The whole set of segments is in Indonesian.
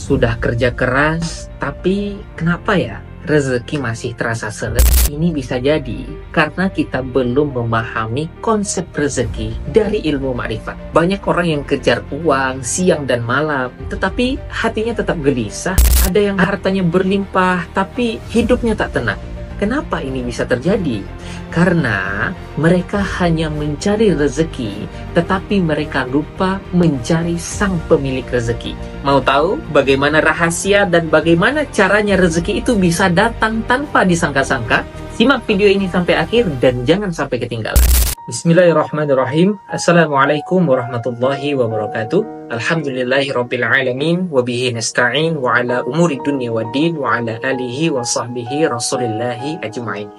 Sudah kerja keras, tapi kenapa ya rezeki masih terasa sulit? Ini bisa jadi karena kita belum memahami konsep rezeki dari ilmu makrifat. Banyak orang yang kejar uang siang dan malam, tetapi hatinya tetap gelisah. Ada yang hartanya berlimpah, tapi hidupnya tak tenang. Kenapa ini bisa terjadi? Karena mereka hanya mencari rezeki, tetapi mereka lupa mencari sang pemilik rezeki. Mau tahu bagaimana rahasia dan bagaimana caranya rezeki itu bisa datang tanpa disangka-sangka? Simak video ini sampai akhir dan jangan sampai ketinggalan. Bismillahirrahmanirrahim. Assalamualaikum warahmatullahi wabarakatuh. Alhamdulillahirabbil alamin wa bihi nasta'in wa ala umuri dunya waddin wa ala alihi wa sahbihi rasulillahi ajma'in.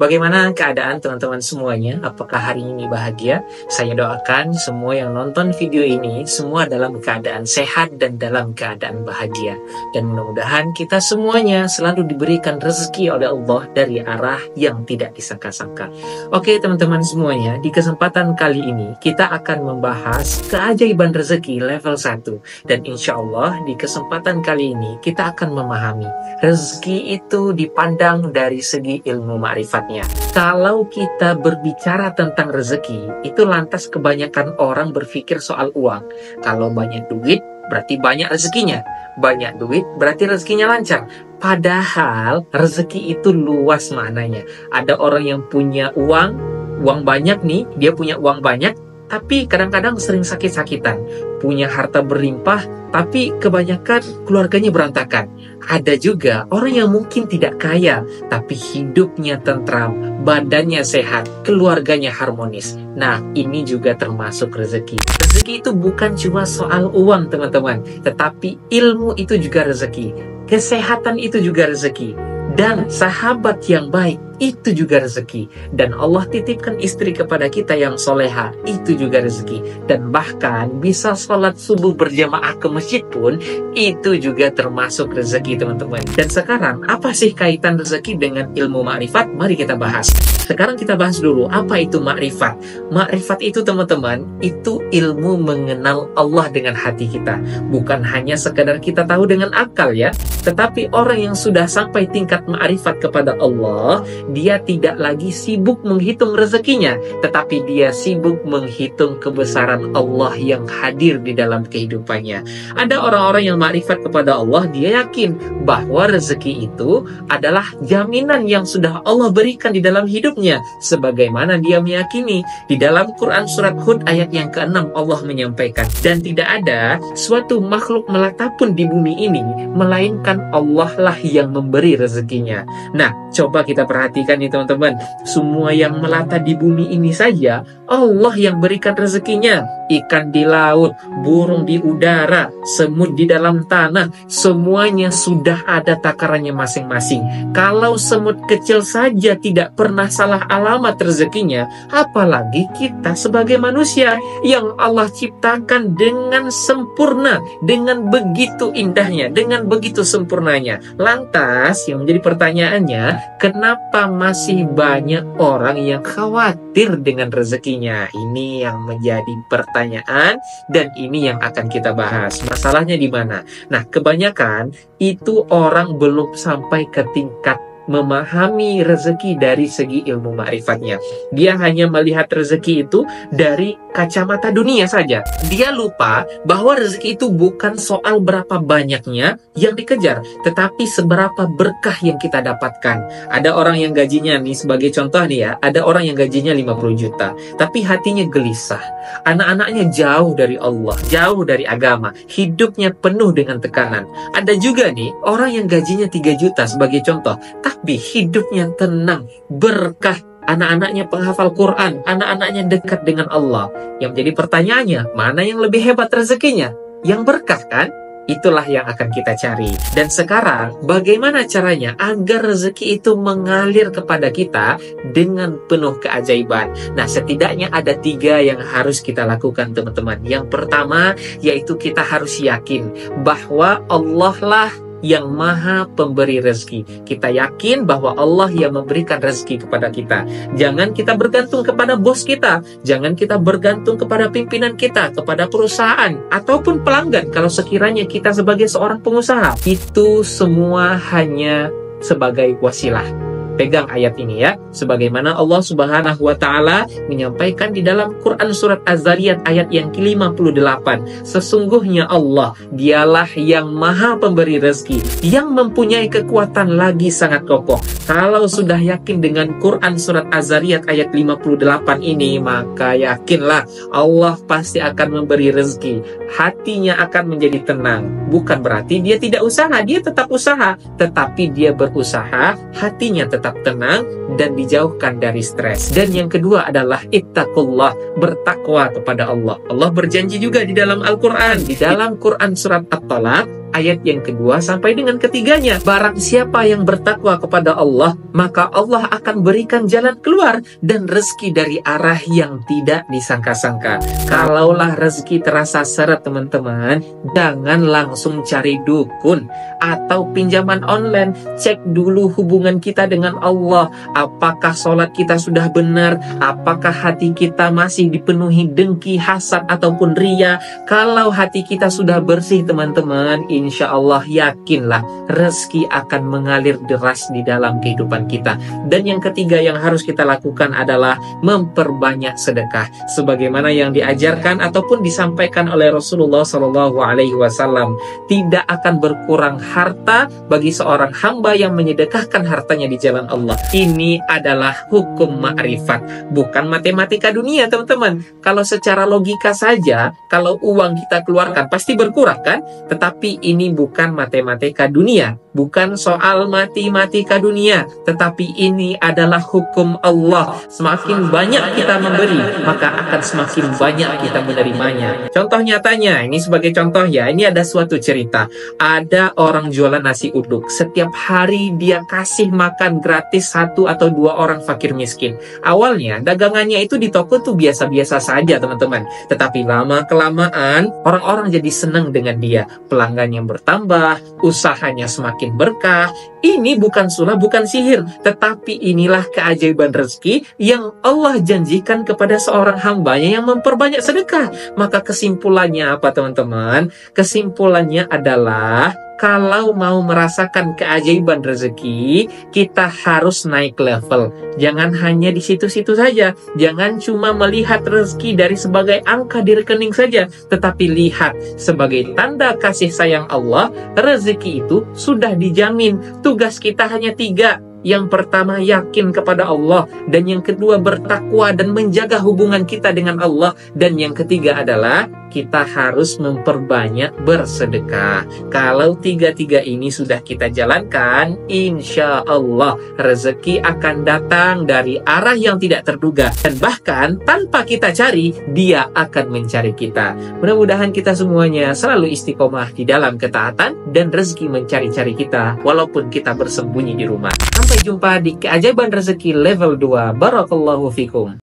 Bagaimana keadaan teman-teman semuanya? Apakah hari ini bahagia? Saya doakan semua yang nonton video ini semua dalam keadaan sehat dan dalam keadaan bahagia. Dan mudah-mudahan kita semuanya selalu diberikan rezeki oleh Allah dari arah yang tidak disangka-sangka. Oke teman-teman semuanya, di kesempatan kali ini kita akan membahas keajaiban rezeki level 1. Dan insya Allah di kesempatan kali ini kita akan memahami rezeki itu dipandang dari segi ilmu ma'rifatnya. Kalau kita berbicara tentang rezeki, itu lantas kebanyakan orang berpikir soal uang. Kalau banyak duit berarti banyak rezekinya, banyak duit berarti rezekinya lancar. Padahal rezeki itu luas maknanya. Ada orang yang punya uang banyak nih, dia punya uang banyak, tapi kadang-kadang sering sakit-sakitan. Punya harta berlimpah, tapi kebanyakan keluarganya berantakan. Ada juga orang yang mungkin tidak kaya, tapi hidupnya tentram, badannya sehat, keluarganya harmonis. Nah, ini juga termasuk rezeki. Rezeki itu bukan cuma soal uang, teman-teman, tetapi ilmu itu juga rezeki. Kesehatan itu juga rezeki. Dan sahabat yang baik itu juga rezeki. Dan Allah titipkan istri kepada kita yang soleha, itu juga rezeki. Dan bahkan bisa sholat subuh berjamaah ke masjid pun itu juga termasuk rezeki, teman-teman. Dan sekarang apa sih kaitan rezeki dengan ilmu makrifat? Mari kita bahas. Sekarang kita bahas dulu apa itu makrifat. Makrifat itu, teman-teman, itu ilmu mengenal Allah dengan hati kita. Bukan hanya sekadar kita tahu dengan akal ya, tetapi orang yang sudah sampai tingkat makrifat kepada Allah, dia tidak lagi sibuk menghitung rezekinya, tetapi dia sibuk menghitung kebesaran Allah yang hadir di dalam kehidupannya. Ada orang-orang yang makrifat kepada Allah, dia yakin bahwa rezeki itu adalah jaminan yang sudah Allah berikan di dalam hidupnya. Sebagaimana dia meyakini di dalam Quran surat Hud ayat yang ke-6 Allah menyampaikan, dan tidak ada suatu makhluk melata pun di bumi ini melainkan Allah lah yang memberi rezekinya. Nah, coba kita perhatikan nih teman-teman, semua yang melata di bumi ini saja Allah yang berikan rezekinya. Ikan di laut, burung di udara, semut di dalam tanah, semuanya sudah ada takarannya masing-masing. Kalau semut kecil saja tidak pernah salah alamat rezekinya, apalagi kita sebagai manusia yang Allah ciptakan dengan sempurna, dengan begitu indahnya, dengan begitu sempurnanya. Lantas yang menjadi pertanyaannya, kenapa masih banyak orang yang khawatir dengan rezekinya? Ini yang menjadi pertanyaan dan ini yang akan kita bahas. Masalahnya di mana? Nah, kebanyakan itu orang belum sampai ke tingkat memahami rezeki dari segi ilmu ma'rifatnya. Dia hanya melihat rezeki itu dari kacamata dunia saja. Dia lupa bahwa rezeki itu bukan soal berapa banyaknya yang dikejar, tetapi seberapa berkah yang kita dapatkan. Ada orang yang gajinya nih, sebagai contoh nih ya, ada orang yang gajinya 50 juta, tapi hatinya gelisah. Anak-anaknya jauh dari Allah, jauh dari agama, hidupnya penuh dengan tekanan. Ada juga nih orang yang gajinya 3 juta sebagai contoh, tapi hidupnya tenang, berkah. Anak-anaknya penghafal Quran, anak-anaknya dekat dengan Allah. Yang menjadi pertanyaannya, mana yang lebih hebat rezekinya? Yang berkah kan? Itulah yang akan kita cari. Dan sekarang, bagaimana caranya agar rezeki itu mengalir kepada kita dengan penuh keajaiban? Nah, setidaknya ada 3 yang harus kita lakukan, teman-teman. Yang pertama, yaitu kita harus yakin bahwa Allah lah yang maha pemberi rezeki. Kita yakin bahwa Allah yang memberikan rezeki kepada kita. Jangan kita bergantung kepada bos kita, jangan kita bergantung kepada pimpinan kita, kepada perusahaan, ataupun pelanggan kalau sekiranya kita sebagai seorang pengusaha. Itu semua hanya sebagai wasilah. Pegang ayat ini ya, sebagaimana Allah Subhanahu wa Ta'ala menyampaikan di dalam Quran surat Az-Zariyat ayat yang ke-58. Sesungguhnya Allah, dialah yang maha pemberi rezeki, yang mempunyai kekuatan lagi sangat kokoh. Kalau sudah yakin dengan Quran surat Az-Zariyat ayat 58 ini, maka yakinlah Allah pasti akan memberi rezeki. Hatinya akan menjadi tenang. Bukan berarti dia tidak usaha, dia tetap usaha, tetapi dia berusaha, hatinya tetap tenang dan dijauhkan dari stres. Dan yang kedua adalah ittaqullah, bertakwa kepada Allah. Allah berjanji juga di dalam Al-Quran, di dalam Quran surat At-Talaq ayat yang kedua sampai dengan ketiganya. Barang siapa yang bertakwa kepada Allah, maka Allah akan berikan jalan keluar dan rezeki dari arah yang tidak disangka-sangka. Kalaulah rezeki terasa seret teman-teman, jangan langsung cari dukun atau pinjaman online. Cek dulu hubungan kita dengan Allah. Apakah sholat kita sudah benar? Apakah hati kita masih dipenuhi dengki, hasad, ataupun ria? Kalau hati kita sudah bersih teman-teman, insya Allah yakinlah rezeki akan mengalir deras di dalam kehidupan kita. Dan yang ketiga yang harus kita lakukan adalah memperbanyak sedekah, sebagaimana yang diajarkan ataupun disampaikan oleh Rasulullah SAW. Tidak akan berkurang harta bagi seorang hamba yang menyedekahkan hartanya di jalan Allah. Ini adalah hukum ma'rifat, bukan matematika dunia teman-teman. Kalau secara logika saja, kalau uang kita keluarkan pasti berkurang kan? Tetapi ini bukan matematika dunia, bukan soal matematika dunia, tetapi ini adalah hukum Allah. Semakin banyak kita memberi, maka akan semakin banyak kita menerimanya. Contoh nyatanya, ini sebagai contoh ya, ini ada suatu cerita. Ada orang jualan nasi uduk. Setiap hari dia kasih makan gratis 1 atau 2 orang fakir miskin. Awalnya dagangannya itu di toko tuh biasa-biasa saja teman-teman. Tetapi lama-kelamaan orang-orang jadi senang dengan dia. Pelanggan yang bertambah, usahanya semakin berkah. Ini bukan sulap, bukan sihir, tetapi inilah keajaiban rezeki yang Allah janjikan kepada seorang hambanya yang memperbanyak sedekah. Maka kesimpulannya apa teman-teman? Kesimpulannya adalah kalau mau merasakan keajaiban rezeki, kita harus naik level. Jangan hanya di situ-situ saja. Jangan cuma melihat rezeki dari sebagai angka di rekening saja, tetapi lihat sebagai tanda kasih sayang Allah, rezeki itu sudah dijamin. Tugas kita hanya 3. Yang pertama, yakin kepada Allah. Dan yang kedua, bertakwa dan menjaga hubungan kita dengan Allah. Dan yang ketiga adalah kita harus memperbanyak bersedekah. Kalau 3 ini sudah kita jalankan, insya Allah rezeki akan datang dari arah yang tidak terduga. Dan bahkan tanpa kita cari, dia akan mencari kita. Mudah-mudahan kita semuanya selalu istiqomah di dalam ketaatan dan rezeki mencari-cari kita walaupun kita bersembunyi di rumah. Sampai jumpa di keajaiban rezeki level 2. Barakallahu fikum.